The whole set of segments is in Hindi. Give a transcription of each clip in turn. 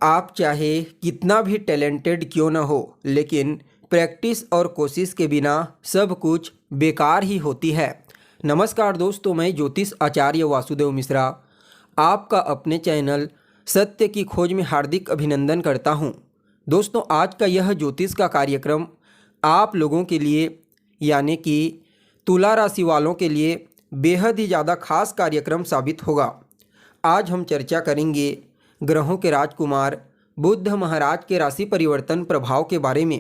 आप चाहे कितना भी टैलेंटेड क्यों न हो, लेकिन प्रैक्टिस और कोशिश के बिना सब कुछ बेकार ही होती है। नमस्कार दोस्तों, मैं ज्योतिष आचार्य वासुदेव मिश्रा आपका अपने चैनल सत्य की खोज में हार्दिक अभिनंदन करता हूं। दोस्तों, आज का यह ज्योतिष का कार्यक्रम आप लोगों के लिए यानी कि तुला राशि वालों के लिए बेहद ही ज़्यादा खास कार्यक्रम साबित होगा। आज हम चर्चा करेंगे ग्रहों के राजकुमार बुध महाराज के राशि परिवर्तन प्रभाव के बारे में।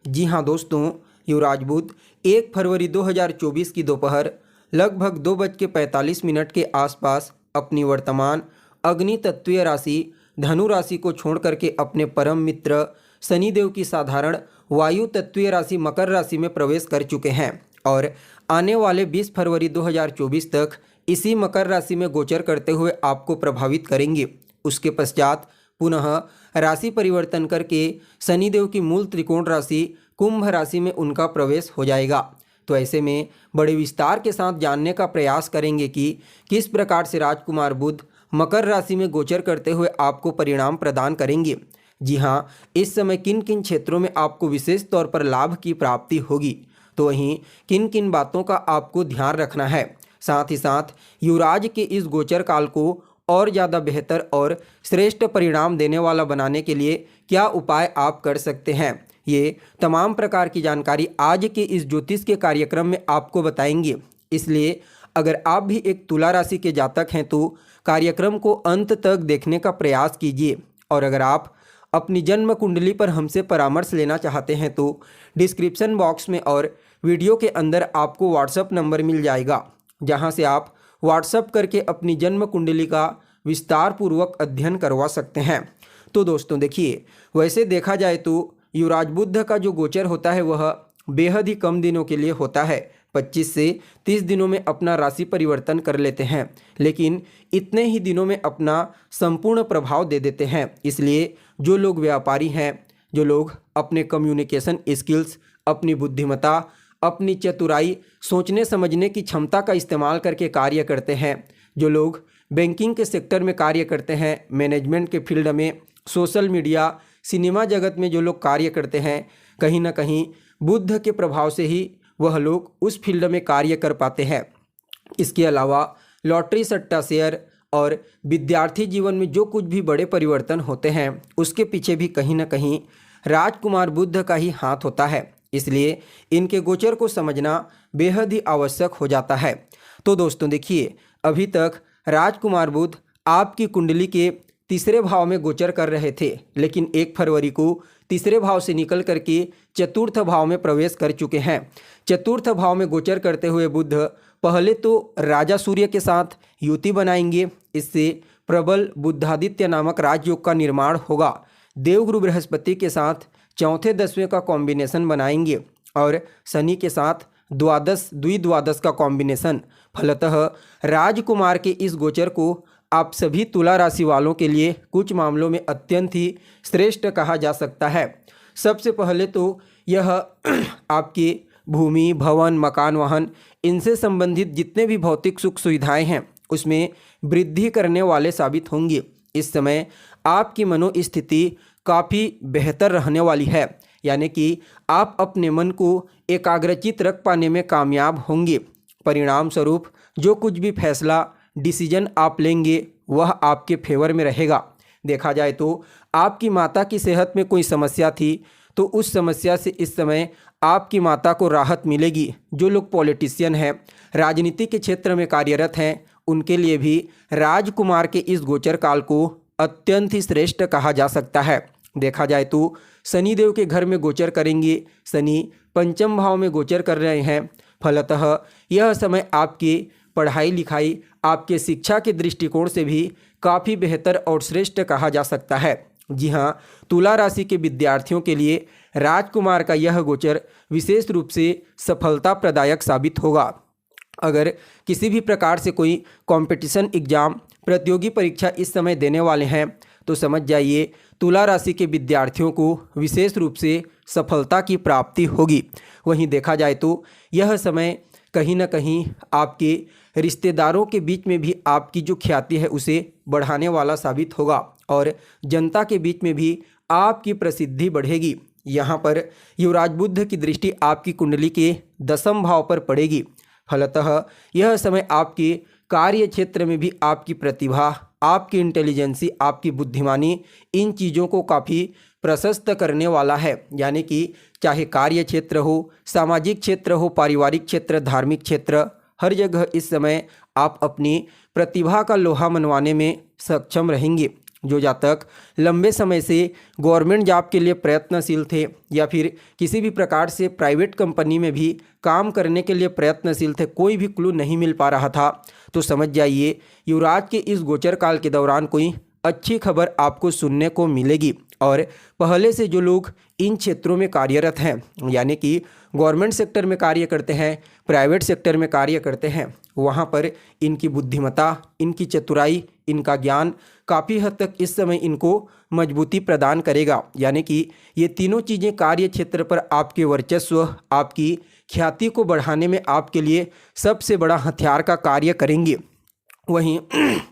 जी हाँ दोस्तों, युवराज बुध 1 फरवरी 2024 की दोपहर लगभग 2:45 के आसपास अपनी वर्तमान अग्नि तत्वीय राशि धनु राशि को छोड़ करके अपने परम मित्र शनिदेव की साधारण वायु तत्वीय राशि मकर राशि में प्रवेश कर चुके हैं और आने वाले 20 फरवरी 2024 तक इसी मकर राशि में गोचर करते हुए आपको प्रभावित करेंगे। उसके पश्चात पुनः राशि परिवर्तन करके शनिदेव की मूल त्रिकोण राशि कुंभ राशि में उनका प्रवेश हो जाएगा। तो ऐसे में बड़े विस्तार के साथ जानने का प्रयास करेंगे कि किस प्रकार से राजकुमार बुध मकर राशि में गोचर करते हुए आपको परिणाम प्रदान करेंगे। जी हाँ, इस समय किन किन क्षेत्रों में आपको विशेष तौर पर लाभ की प्राप्ति होगी, तो वहीं किन किन बातों का आपको ध्यान रखना है। साथ ही साथ युवराज के इस गोचर काल को और ज़्यादा बेहतर और श्रेष्ठ परिणाम देने वाला बनाने के लिए क्या उपाय आप कर सकते हैं, ये तमाम प्रकार की जानकारी आज के इस ज्योतिष के कार्यक्रम में आपको बताएंगे। इसलिए अगर आप भी एक तुला राशि के जातक हैं तो कार्यक्रम को अंत तक देखने का प्रयास कीजिए। और अगर आप अपनी जन्म कुंडली पर हमसे परामर्श लेना चाहते हैं तो डिस्क्रिप्शन बॉक्स में और वीडियो के अंदर आपको व्हाट्सएप नंबर मिल जाएगा, जहां से आप व्हाट्सएप करके अपनी जन्म कुंडली का विस्तार पूर्वक अध्ययन करवा सकते हैं। तो दोस्तों देखिए, वैसे देखा जाए तो युवराज बुध का जो गोचर होता है वह बेहद ही कम दिनों के लिए होता है। 25 से 30 दिनों में अपना राशि परिवर्तन कर लेते हैं, लेकिन इतने ही दिनों में अपना संपूर्ण प्रभाव दे देते हैं। इसलिए जो लोग व्यापारी हैं, जो लोग अपने कम्युनिकेशन स्किल्स, अपनी बुद्धिमत्ता, अपनी चतुराई, सोचने समझने की क्षमता का इस्तेमाल करके कार्य करते हैं, जो लोग बैंकिंग के सेक्टर में कार्य करते हैं, मैनेजमेंट के फील्ड में, सोशल मीडिया, सिनेमा जगत में जो लोग कार्य करते हैं, कहीं ना कहीं बुध के प्रभाव से ही वह लोग उस फील्ड में कार्य कर पाते हैं। इसके अलावा लॉटरी, सट्टा, शेयर और विद्यार्थी जीवन में जो कुछ भी बड़े परिवर्तन होते हैं उसके पीछे भी कहीं ना कहीं राजकुमार बुध का ही हाथ होता है। इसलिए इनके गोचर को समझना बेहद ही आवश्यक हो जाता है। तो दोस्तों देखिए, अभी तक राजकुमार बुध आपकी कुंडली के तीसरे भाव में गोचर कर रहे थे, लेकिन 1 फरवरी को तीसरे भाव से निकल करके चतुर्थ भाव में प्रवेश कर चुके हैं। चतुर्थ भाव में गोचर करते हुए बुध पहले तो राजा सूर्य के साथ युति बनाएंगे, इससे प्रबल बुद्धादित्य नामक राजयोग का निर्माण होगा। देवगुरु बृहस्पति के साथ चौथे 10वें का कॉम्बिनेशन बनाएंगे और शनि के साथ द्वादश द्विद्वादश का कॉम्बिनेशन। फलतः राजकुमार के इस गोचर को आप सभी तुला राशि वालों के लिए कुछ मामलों में अत्यंत ही श्रेष्ठ कहा जा सकता है। सबसे पहले तो यह आपकी भूमि, भवन, मकान, वाहन, इनसे संबंधित जितने भी भौतिक सुख सुविधाएं हैं उसमें वृद्धि करने वाले साबित होंगे। इस समय आपकी मनोस्थिति काफ़ी बेहतर रहने वाली है, यानी कि आप अपने मन को एकाग्रचित रख पाने में कामयाब होंगे। परिणाम स्वरूप जो कुछ भी फैसला, डिसीजन आप लेंगे वह आपके फेवर में रहेगा। देखा जाए तो आपकी माता की सेहत में कोई समस्या थी तो उस समस्या से इस समय आपकी माता को राहत मिलेगी। जो लोग पॉलिटिशियन हैं, राजनीति के क्षेत्र में कार्यरत हैं, उनके लिए भी राजकुमार के इस गोचर काल को अत्यंत ही श्रेष्ठ कहा जा सकता है। देखा जाए तो शनिदेव के घर में गोचर करेंगे, शनि पंचम भाव में गोचर कर रहे हैं। फलतः यह समय आपकी पढ़ाई लिखाई, आपके शिक्षा के दृष्टिकोण से भी काफ़ी बेहतर और श्रेष्ठ कहा जा सकता है। जी हाँ, तुला राशि के विद्यार्थियों के लिए राजकुमार का यह गोचर विशेष रूप से सफलता प्रदायक साबित होगा। अगर किसी भी प्रकार से कोई कंपटीशन एग्जाम, प्रतियोगी परीक्षा इस समय देने वाले हैं तो समझ जाइए तुला राशि के विद्यार्थियों को विशेष रूप से सफलता की प्राप्ति होगी। वहीं देखा जाए तो यह समय कहीं ना कहीं आपके रिश्तेदारों के बीच में भी आपकी जो ख्याति है उसे बढ़ाने वाला साबित होगा और जनता के बीच में भी आपकी प्रसिद्धि बढ़ेगी। यहाँ पर युवराज बुध की दृष्टि आपकी कुंडली के 10वें भाव पर पड़ेगी। फलतः यह समय आपके कार्य क्षेत्र में भी आपकी प्रतिभा, आपकी इंटेलिजेंसी, आपकी बुद्धिमानी, इन चीज़ों को काफ़ी प्रशस्त करने वाला है। यानी कि चाहे कार्य क्षेत्र हो, सामाजिक क्षेत्र हो, पारिवारिक क्षेत्र, धार्मिक क्षेत्र, हर जगह इस समय आप अपनी प्रतिभा का लोहा मनवाने में सक्षम रहेंगे। जो जातक लंबे समय से गवर्नमेंट जॉब के लिए प्रयत्नशील थे या फिर किसी भी प्रकार से प्राइवेट कंपनी में भी काम करने के लिए प्रयत्नशील थे, कोई भी क्लू नहीं मिल पा रहा था, तो समझ जाइए युवराज के इस गोचर काल के दौरान कोई अच्छी खबर आपको सुनने को मिलेगी। और पहले से जो लोग इन क्षेत्रों में कार्यरत हैं, यानी कि गवर्नमेंट सेक्टर में कार्य करते हैं, प्राइवेट सेक्टर में कार्य करते हैं, वहाँ पर इनकी बुद्धिमत्ता, इनकी चतुराई, इनका ज्ञान काफ़ी हद तक इस समय इनको मजबूती प्रदान करेगा। यानी कि ये तीनों चीज़ें कार्य क्षेत्र पर आपके वर्चस्व, आपकी ख्याति को बढ़ाने में आपके लिए सबसे बड़ा हथियार का कार्य करेंगे। वहीं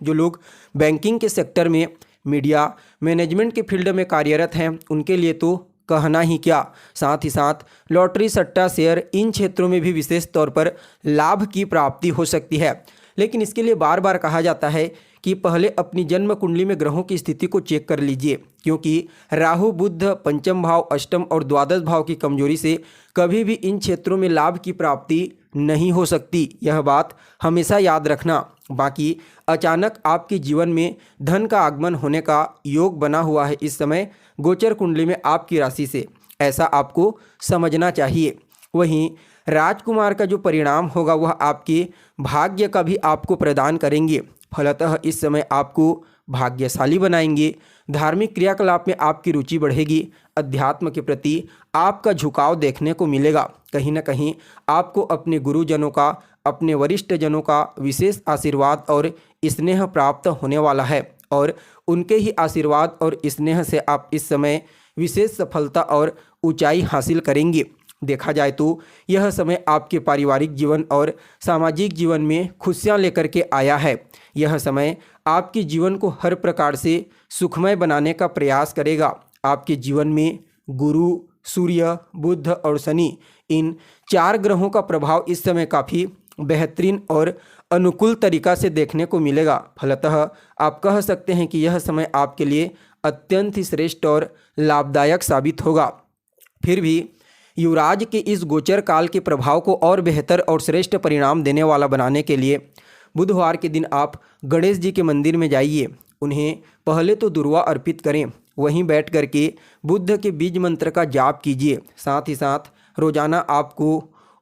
जो लोग बैंकिंग के सेक्टर में, मीडिया, मैनेजमेंट के फील्ड में कार्यरत हैं, उनके लिए तो कहना ही क्या। साथ ही साथ लॉटरी, सट्टा, शेयर, इन क्षेत्रों में भी विशेष तौर पर लाभ की प्राप्ति हो सकती है। लेकिन इसके लिए बार बार कहा जाता है कि पहले अपनी जन्म कुंडली में ग्रहों की स्थिति को चेक कर लीजिए, क्योंकि राहु, बुध, पंचम भाव, अष्टम और द्वादश भाव की कमजोरी से कभी भी इन क्षेत्रों में लाभ की प्राप्ति नहीं हो सकती। यह बात हमेशा याद रखना। बाकी अचानक आपके जीवन में धन का आगमन होने का योग बना हुआ है इस समय गोचर कुंडली में आपकी राशि से, ऐसा आपको समझना चाहिए। वहीं राजकुमार का जो परिणाम होगा वह आपके भाग्य का भी आपको प्रदान करेंगे। फलतः इस समय आपको भाग्यशाली बनाएंगे। धार्मिक क्रियाकलाप में आपकी रुचि बढ़ेगी। अध्यात्म के प्रति आपका झुकाव देखने को मिलेगा। कहीं ना कहीं आपको अपने गुरुजनों का, अपने वरिष्ठ जनों का विशेष आशीर्वाद और स्नेह प्राप्त होने वाला है और उनके ही आशीर्वाद और स्नेह से आप इस समय विशेष सफलता और ऊंचाई हासिल करेंगे। देखा जाए तो यह समय आपके पारिवारिक जीवन और सामाजिक जीवन में खुशियां लेकर के आया है। यह समय आपके जीवन को हर प्रकार से सुखमय बनाने का प्रयास करेगा। आपके जीवन में गुरु, सूर्य, बुध और शनि, इन 4 ग्रहों का प्रभाव इस समय काफ़ी बेहतरीन और अनुकूल तरीका से देखने को मिलेगा। फलतः आप कह सकते हैं कि यह समय आपके लिए अत्यंत ही श्रेष्ठ और लाभदायक साबित होगा। फिर भी युवराज के इस गोचर काल के प्रभाव को और बेहतर और श्रेष्ठ परिणाम देने वाला बनाने के लिए बुधवार के दिन आप गणेश जी के मंदिर में जाइए। उन्हें पहले तो दुर्वा अर्पित करें, वहीं बैठ करके बुद्ध के बीज मंत्र का जाप कीजिए। साथ ही साथ रोजाना आपको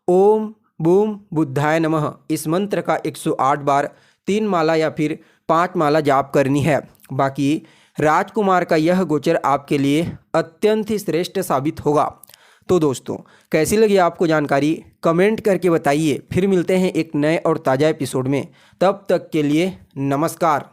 ओम बूम बुद्धाय नमः इस मंत्र का 108 बार 3 माला या फिर 5 माला जाप करनी है। बाकी राजकुमार का यह गोचर आपके लिए अत्यंत ही श्रेष्ठ साबित होगा। तो दोस्तों, कैसी लगी आपको जानकारी, कमेंट करके बताइए। फिर मिलते हैं एक नए और ताज़ा एपिसोड में। तब तक के लिए नमस्कार।